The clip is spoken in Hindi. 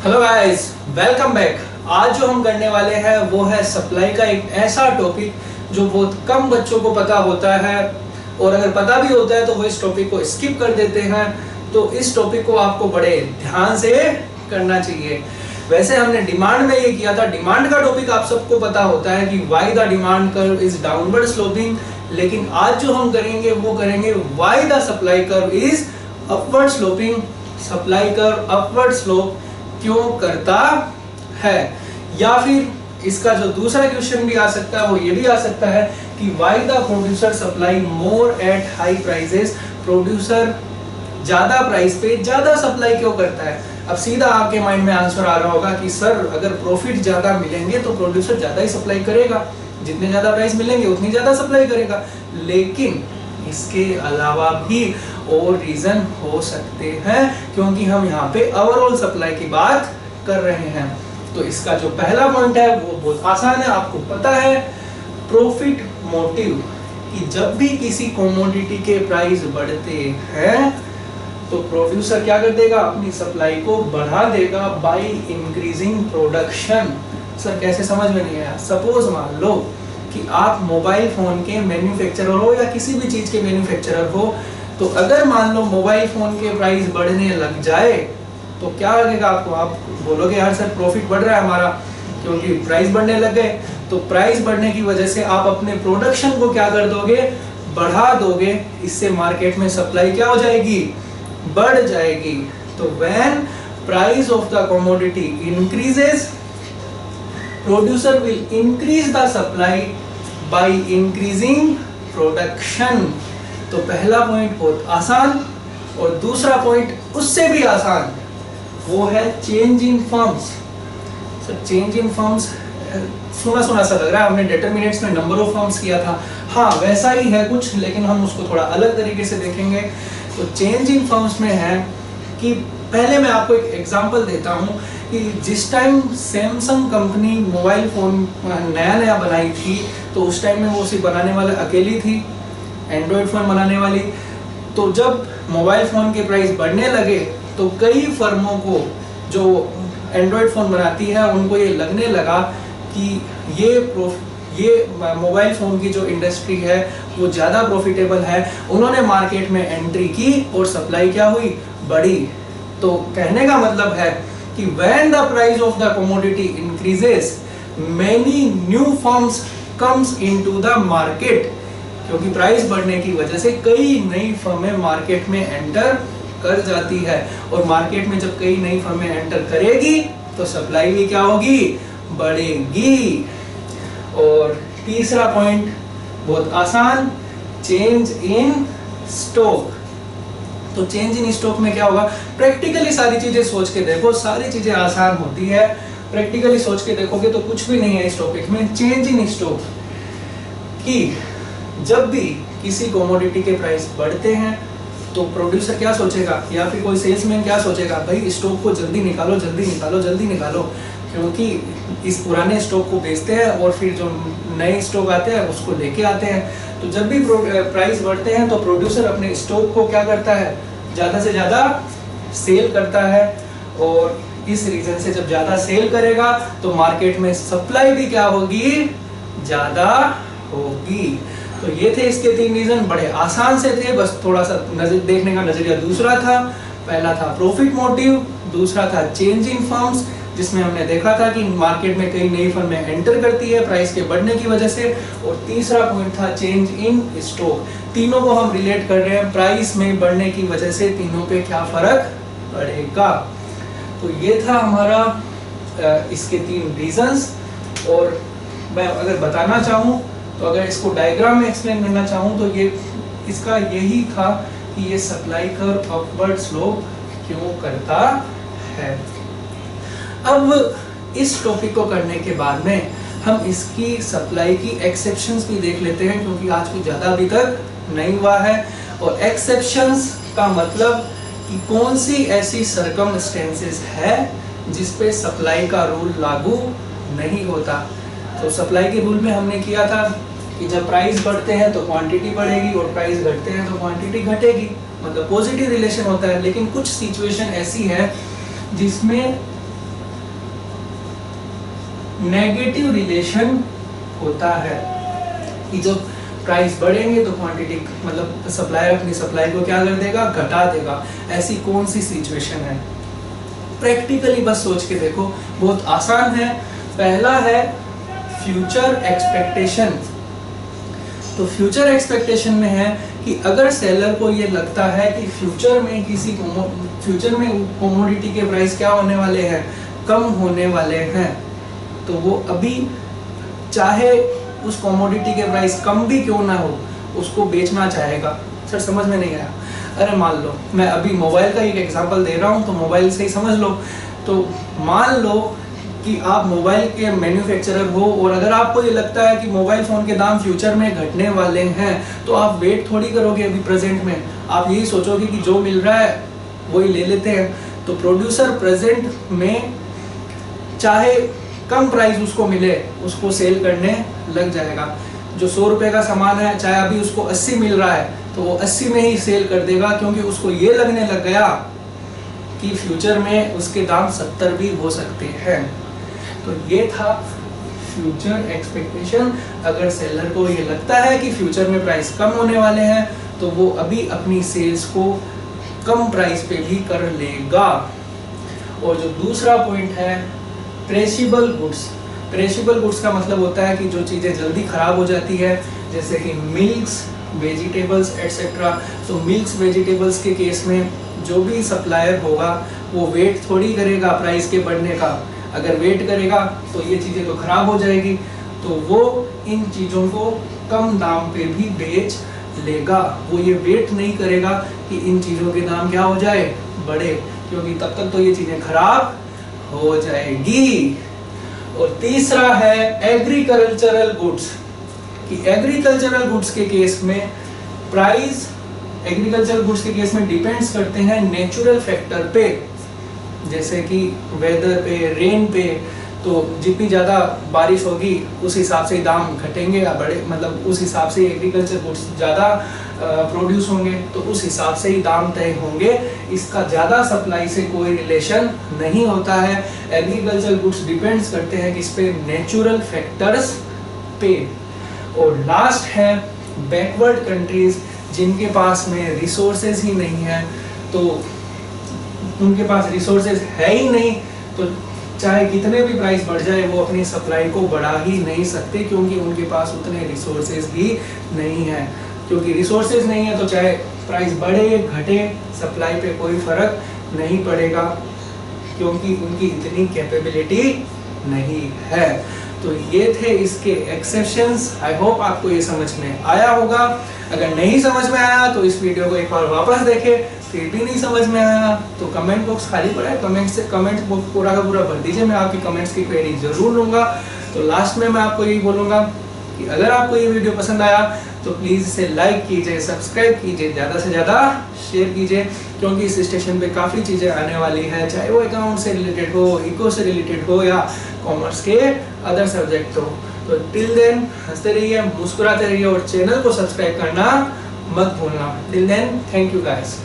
Hello guys, welcome back. आज जो हम करने वाले हैं वो है सप्लाई का एक ऐसा टॉपिक जो बहुत कम बच्चों को पता होता है, और अगर पता भी होता है तो वो इस टॉपिक को स्किप कर देते हैं। तो इस टॉपिक को आपको बड़े ध्यान से करना चाहिए। वैसे हमने डिमांड में ये किया था, डिमांड का टॉपिक आप सबको पता होता है कि why the demand curve is downward sloping, लेकिन आज जो हम करेंगे वो करेंगे why the supply curve is upward sloping. Supply curve upward slope क्यों करता है, या फिर इसका जो दूसरा क्वेश्चन भी आ सकता है वो ये भी आ सकता है कि why the producer supply more at high prices. Producer ज्यादा प्राइस पे ज्यादा सप्लाई क्यों करता है। अब सीधा आपके माइंड में आंसर आ रहा होगा कि सर अगर प्रॉफिट ज्यादा मिलेंगे तो प्रोड्यूसर ज्यादा ही सप्लाई करेगा, जितने ज्यादा प्राइस मिलेंगे उतनी ज्यादा सप्लाई करेगा। लेकिन इसके अलावा भी और रीजन हो सकते हैं, क्योंकि हम यहाँ पे ओवरऑल सप्लाई की बात कर रहे हैं। तो इसका जो पहला पॉइंट है वो बहुत आसान है, आपको पता है प्रॉफिट मोटिव, कि जब भी किसी कमोडिटी के प्राइस बढ़ते हैं तो प्रोड्यूसर क्या कर देगा, अपनी सप्लाई को बढ़ा देगा बाय इंक्रीजिंग प्रोडक्शन। सर कैसे, समझ में नहीं आया। सपोज मान लो कि आप मोबाइल फोन के मैन्युफैक्चरर हो या किसी भी चीज के मैन्युफैक्चरर हो, तो अगर मान लो मोबाइल फोन के प्राइस बढ़ने लग जाए तो क्या लगेगा आपको, आप बोलोगे यार सर प्रॉफिट बढ़ रहा है हमारा, क्योंकि प्राइस बढ़ने लग गए। तो प्राइस बढ़ने की वजह से आप अपने प्रोडक्शन को क्या कर दोगे, बढ़ा दोगे। इससे मार्केट में सप्लाई क्या हो जाएगी, बढ़ जाएगी। तो when price of the commodity increases, producer will increase the supply by increasing production. तो पहला पॉइंट बहुत आसान, और दूसरा पॉइंट उससे भी आसान, वो है change in firms. Sir change in firms सुना सुना सा लग रहा है, हमने डिटरमिनेंट्स में नंबर ऑफ फर्म्स किया था। हाँ वैसा ही है कुछ, लेकिन हम उसको थोड़ा अलग तरीके से देखेंगे। तो चेंज इन फर्म्स में है कि पहले मैं आपको एक एग्जांपल देता हूँ कि जिस time Samsung company mobile phone नया नया बनाई थी, तो उस टाइम में वो सिर्फ बनाने वाले अकेली थी, एंड्रॉयड फोन बनाने वाली। तो जब मोबाइल फोन के प्राइस बढ़ने लगे तो कई फर्मों को जो एंड्रॉयड फोन बनाती है उनको ये लगने लगा कि ये मोबाइल फोन की जो इंडस्ट्री है वो ज़्यादा प्रॉफिटेबल है। उन्होंने मार्केट में एंट्री की और सप्लाई क्या हुई, बढ़ी। तो कहने का मतलब है कि when the price of the commodity increases, many new firms comes into the market। क्योंकि प्राइस बढ़ने की वजह से कई नई फर्में मार्केट में एंटर कर जाती है, और मार्केट में जब कई नई फर्में एंटर करेगी तो सप्लाई भी क्या होगी, बढ़ेगी। और तीसरा पॉइंट बहुत आसान, चेंज इन स्टॉक। तो चेंज इन स्टॉक में क्या होगा, प्रैक्टिकली सारी चीजें सोच के देखो, सारी चीजें आसान होती है, प्रैक्टिकली सोच के देखोगे तो कुछ भी नहीं है इस टॉपिक में। चेंज इन स्टॉक कि जब भी किसी कमोडिटी के प्राइस बढ़ते हैं तो प्रोड्यूसर क्या सोचेगा, या फिर कोई सेल्समैन क्या सोचेगा, भाई स्टॉक को जल्दी निकालो जल्दी निकालो जल्दी निकालो, क्योंकि इस पुराने स्टॉक को बेचते हैं और फिर जो नए स्टॉक आते हैं उसको लेके आते हैं। तो जब भी प्राइस बढ़ते हैं तो प्रोड्यूसर अपने स्टॉक को क्या करता है, ज़्यादा से ज़्यादा सेल करता है, और इस रीजन से जब ज़्यादा सेल करेगा तो मार्केट में सप्लाई भी क्या होगी, ज़्यादा होगी। तो ये थे इसके तीन रीजन, बड़े आसान से थे, बस थोड़ा सा नजर देखने का नजरिया दूसरा था। पहला था प्रॉफिट मोटिव, दूसरा था चेंज इन फर्म्स, जिसमें हमने देखा था कि मार्केट में कई नई फर्में एंटर करती है प्राइस के बढ़ने की वजह से, और तीसरा पॉइंट था चेंज इन स्टॉक। तीनों को हम रिलेट कर रहे हैं, प्राइस में बढ़ने की वजह से तीनों पे क्या फर्क पड़ेगा। तो ये था हमारा इसके तीन रीजंस। और मैं अगर बताना चाहूँ तो अगर इसको डायग्राम में एक्सप्लेन करना चाहूँ तो ये इसका यही था कि ये सप्लाई कर्व अपवर्ड स्लोप क्यों करता है। अब इस टॉपिक को करने के बाद में हम इसकी सप्लाई की एक्सेप्शंस भी देख लेते हैं, क्योंकि आज कुछ ज़्यादा अभी तक नहीं हुआ है। और एक्सेप्शंस का मतलब कि कौन सी ऐसी सर्कमस्टेंसेस है जिस पे सप्लाई का रूल लागू नहीं होता। तो सप्लाई के रूल में हमने किया था कि जब प्राइस बढ़ते हैं तो क्वांटिटी बढ़ेगी, और प्राइस घटते हैं तो क्वांटिटी घटेगी, मतलब पॉजिटिव रिलेशन होता है। लेकिन कुछ सिचुएशन ऐसी है जिसमें नेगेटिव रिलेशन होता है कि जब प्राइस बढ़ेंगे तो क्वांटिटी मतलब सप्लायर अपनी सप्लाई को क्या कर देगा, घटा देगा। ऐसी कौन सी सिचुएशन है? प्रैक्टिकली बस सोच के देखो, बहुत आसान है। पहला है फ्यूचर एक्सपेक्टेशन। तो फ्यूचर एक्सपेक्टेशन में है कि अगर सेलर को ये लगता है कि फ्यूचर में कमोडिटी के प्राइस क्या होने वाले हैं, कम होने वाले हैं, तो वो अभी चाहे उस कमोडिटी के प्राइस कम भी क्यों ना हो उसको बेचना चाहेगा। सर समझ में नहीं आया? अरे मान लो मैं अभी मोबाइल का एक एग्जांपल दे रहा हूँ, तो मोबाइल से ही समझ लो। तो मान लो कि आप मोबाइल के मैन्युफैक्चरर हो और अगर आपको ये लगता है कि मोबाइल फ़ोन के दाम फ्यूचर में घटने वाले हैं, तो आप वेट थोड़ी करोगे अभी प्रेजेंट में, आप यही सोचोगे कि जो मिल रहा है वही ले लेते हैं। तो प्रोड्यूसर प्रेजेंट में चाहे कम प्राइस उसको मिले, उसको सेल करने लग जाएगा। जो 100 रुपए का सामान है, चाहे अभी उसको 80 मिल रहा है, तो वो 80 में ही सेल कर देगा, क्योंकि उसको ये लगने लग गया कि फ्यूचर में उसके दाम 70 भी हो सकते हैं। तो ये था फ्यूचर एक्सपेक्टेशन। अगर सेलर को ये लगता है कि फ्यूचर में प्राइस कम होने वाले हैं, तो वो अभी अपनी सेल्स को कम प्राइस पे भी कर लेगा। और जो दूसरा पॉइंट है पेरिशेबल गुड्स। पेरिशेबल गुड्स का मतलब होता है कि जो चीज़ें जल्दी खराब हो जाती है, जैसे कि मिल्क्स, वेजिटेबल्स एटसेट्रा। तो मिल्क्स वेजिटेबल्स के केस में जो भी सप्लायर होगा वो वेट थोड़ी करेगा प्राइस के बढ़ने का। अगर वेट करेगा तो ये चीज़ें तो खराब हो जाएगी, तो वो इन चीज़ों को कम दाम पे भी बेच लेगा। वो ये वेट नहीं करेगा कि इन चीज़ों के दाम क्या हो जाए, बढ़े, क्योंकि तब तक तो ये चीज़ें खराब हो जाएगी। और तीसरा है एग्रीकल्चरल गुड्स। कि एग्रीकल्चरल गुड्स के केस में प्राइस एग्रीकल्चरल गुड्स के केस में डिपेंड्स करते हैं नेचुरल फैक्टर पे, जैसे कि वेदर पे, रेन पे। तो जितनी ज़्यादा बारिश होगी उस हिसाब से दाम घटेंगे या बढ़े, मतलब उस हिसाब से एग्रीकल्चर गुड्स ज़्यादा प्रोड्यूस होंगे, तो उस हिसाब से ही दाम तय होंगे। इसका ज़्यादा सप्लाई से कोई रिलेशन नहीं होता है। एग्रीकल्चर गुड्स डिपेंड्स करते हैं किस पे, नेचुरल फैक्टर्स पे। और लास्ट है बैकवर्ड कंट्रीज, जिनके पास में रिसोर्सेज ही नहीं है। तो उनके पास रिसोर्सेज है ही नहीं, तो चाहे कितने भी प्राइस बढ़ जाए वो अपनी सप्लाई को बढ़ा ही नहीं सकते, क्योंकि उनके पास उतने रिसोर्सेज भी नहीं है। क्योंकि रिसोर्सेज नहीं है तो चाहे प्राइस बढ़े घटे, सप्लाई पे कोई फर्क नहीं पड़ेगा, क्योंकि उनकी इतनी कैपेबिलिटी नहीं है। तो ये थे इसके एक्सेप्शंस। आई होप आपको ये समझ में आया होगा। अगर नहीं समझ में आया तो इस वीडियो को एक बार वापस देखें। फिर भी नहीं समझ में आया तो कमेंट बॉक्स खाली पड़ा है, कमेंट बॉक्स पूरा का पूरा भर दीजिए। मैं आपकी कमेंट्स की क्वेरी जरूर लूँगा। तो लास्ट में मैं आपको यही बोलूँगा कि अगर आपको ये वीडियो पसंद आया तो प्लीज़ इसे लाइक कीजिए, सब्सक्राइब कीजिए, ज़्यादा से ज़्यादा शेयर कीजिए, क्योंकि इस स्टेशन पे काफ़ी चीज़ें आने वाली है, चाहे वो अकाउंट से रिलेटेड हो, इको से रिलेटेड हो, या कॉमर्स के अदर सब्जेक्ट हो। तो टिल देन हंसते रहिए, मुस्कुराते रहिए और चैनल को सब्सक्राइब करना मत भूलना। Till then, thank you guys.